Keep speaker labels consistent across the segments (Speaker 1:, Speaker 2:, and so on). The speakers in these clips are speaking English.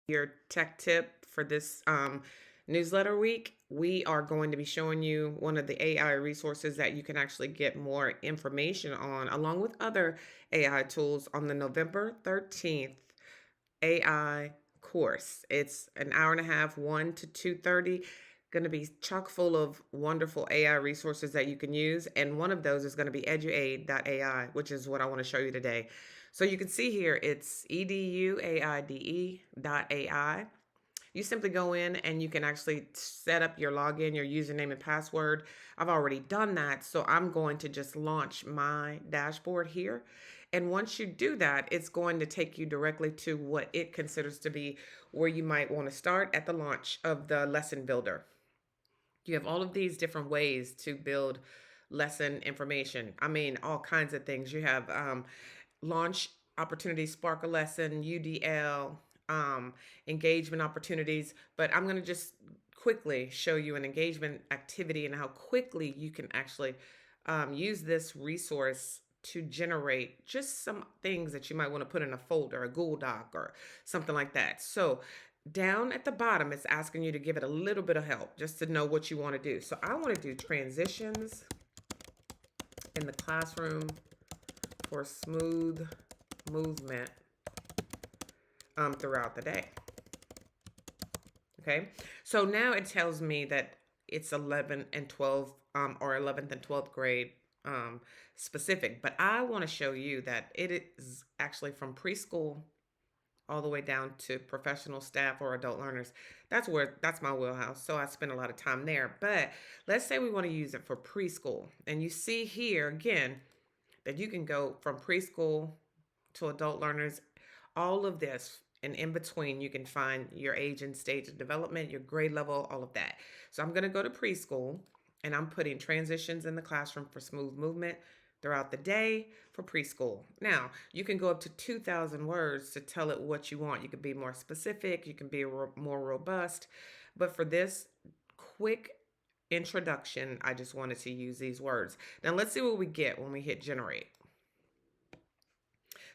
Speaker 1: your tech tip for this newsletter week. We are going to be showing you one of the AI resources that you can actually get more information on, along with other AI tools, on the November 13th AI course. It's an hour and a half, 1 to 2:30. Going to be chock full of wonderful AI resources that you can use. And one of those is going to be Eduaide.ai, which is what I want to show you today. So you can see here, it's EDUAIDE.ai. You simply go in and you can actually set up your login, your username and password. I've already done that, so I'm going to just launch my dashboard here. And once you do that, it's going to take you directly to what it considers to be where you might want to start at the launch of the lesson builder. You have all of these different ways to build lesson information. I mean, all kinds of things. You have launch opportunities, spark a lesson, UDL, engagement opportunities. But I'm going to just quickly show you an engagement activity and how quickly you can actually use this resource to generate just some things that you might want to put in a folder, a Google Doc, or something like that. So down at the bottom, it's asking you to give it a little bit of help just to know what you want to do. So I want to do transitions in the classroom for smooth movement throughout the day. Okay, so now it tells me that it's 11 and 12 or 11th and 12th grade specific, but I want to show you that it is actually from preschool all the way down to professional staff or adult learners. That's my wheelhouse. So I spend a lot of time there. But let's say we want to use it for preschool. And you see here again that you can go from preschool to adult learners, all of this. And in between, you can find your age and stage of development, your grade level, all of that. So I'm going to go to preschool and I'm putting transitions in the classroom for smooth movement throughout the day for preschool. Now, you can go up to 2,000 words to tell it what you want. You can be more specific, you can be more robust. But for this quick introduction, I just wanted to use these words. Now, let's see what we get when we hit generate.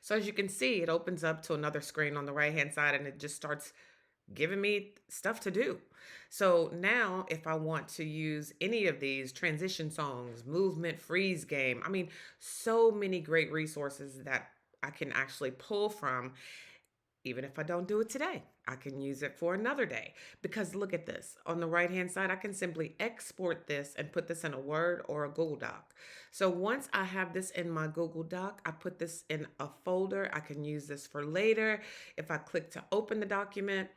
Speaker 1: So as you can see, it opens up to another screen on the right hand side and it just starts giving me stuff to do. So now if I want to use any of these transition songs, movement freeze game, I mean, so many great resources that I can actually pull from. Even if I don't do it today, I can use it for another day. Because look at this. On the right hand side, I can simply export this and put this in a Word or a Google Doc. So once I have this in my Google Doc, I put this in a folder. I can use this for later. If I click to open the document,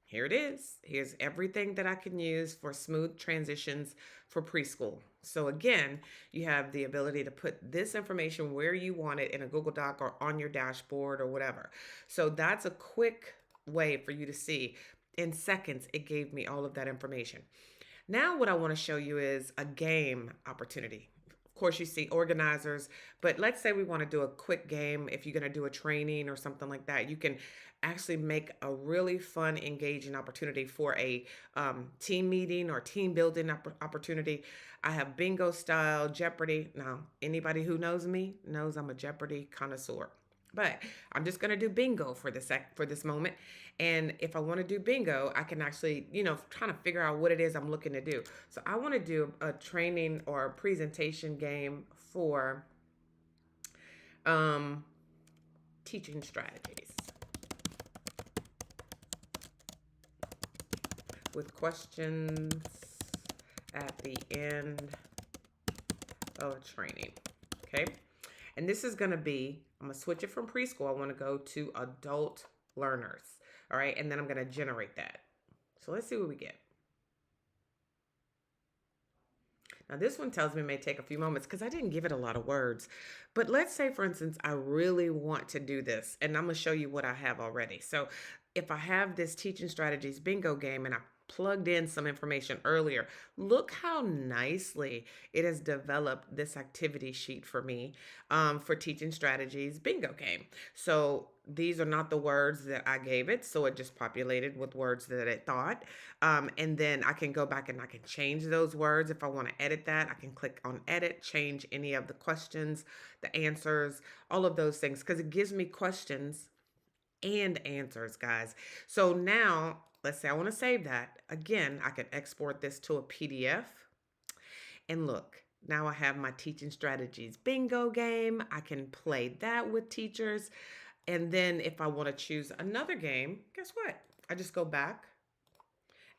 Speaker 1: here it is. Here's everything that I can use for smooth transitions for preschool. So again, you have the ability to put this information where you want it in a Google Doc or on your dashboard or whatever. So that's a quick way for you to see. In seconds, it gave me all of that information. Now what I want to show you is a game opportunity. Of course, you see organizers, but let's say we want to do a quick game. If you're going to do a training or something like that, you can actually make a really fun, engaging opportunity for a team meeting or team building opportunity. I have bingo style, Jeopardy. Now, anybody who knows me knows I'm a Jeopardy connoisseur. But I'm just gonna do bingo for this moment. And if I want to do bingo, I can actually, trying to figure out what it is I'm looking to do. So I want to do a training or a presentation game for um, teaching strategies with questions at the end of training. Okay. And this is going to be, I'm going to switch it from preschool. I want to go to adult learners. All right. And then I'm going to generate that. So let's see what we get. Now, this one tells me it may take a few moments because I didn't give it a lot of words. But let's say, for instance, I really want to do this, and I'm going to show you what I have already. So if I have this teaching strategies bingo game and I plugged in some information earlier, look how nicely it has developed this activity sheet for me for teaching strategies bingo game. So these are not the words that I gave it, so it just populated with words that it thought. And then I can go back and I can change those words. If I want to edit that, I can click on edit, change any of the questions, the answers, all of those things, because it gives me questions and answers, guys. So now, let's say I want to save that. Again, I can export this to a PDF. And look, now I have my teaching strategies bingo game. I can play that with teachers. And then if I want to choose another game, guess what? I just go back,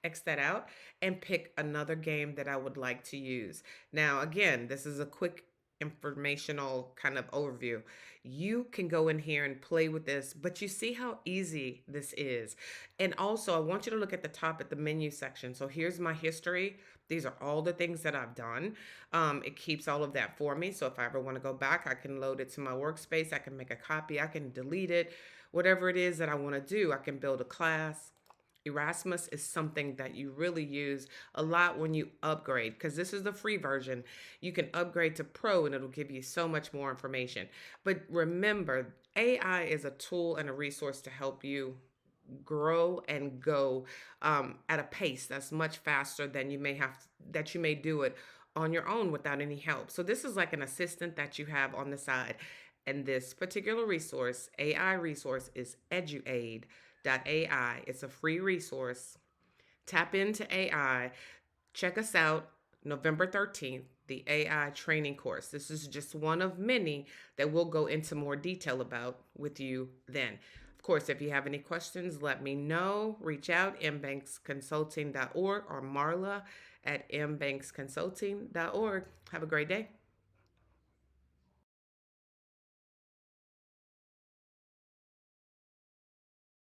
Speaker 1: X that out, and pick another game that I would like to use. Now, again, this is a quick informational kind of overview. You can go in here and play with this, but you see how easy this is. And also, I want you to look at the top at the menu section. So here's my history. These are all the things that I've done. It keeps all of that for me. So if I ever want to go back, I can load it to my workspace. I can make a copy. I can delete it. Whatever it is that I want to do, I can build a class. Erasmus is something that you really use a lot when you upgrade because this is the free version. You can upgrade to Pro and it'll give you so much more information. But remember, AI is a tool and a resource to help you grow and go at a pace that's much faster than you may do it on your own without any help. So this is like an assistant that you have on the side. And this particular resource, AI resource, is Eduaide AI. It's a free resource. Tap into AI. Check us out November 13th, the AI training course. This is just one of many that we'll go into more detail about with you then. Of course, if you have any questions, let me know. Reach out, mbanksconsulting.org or Marla at mbanksconsulting.org. Have a great day.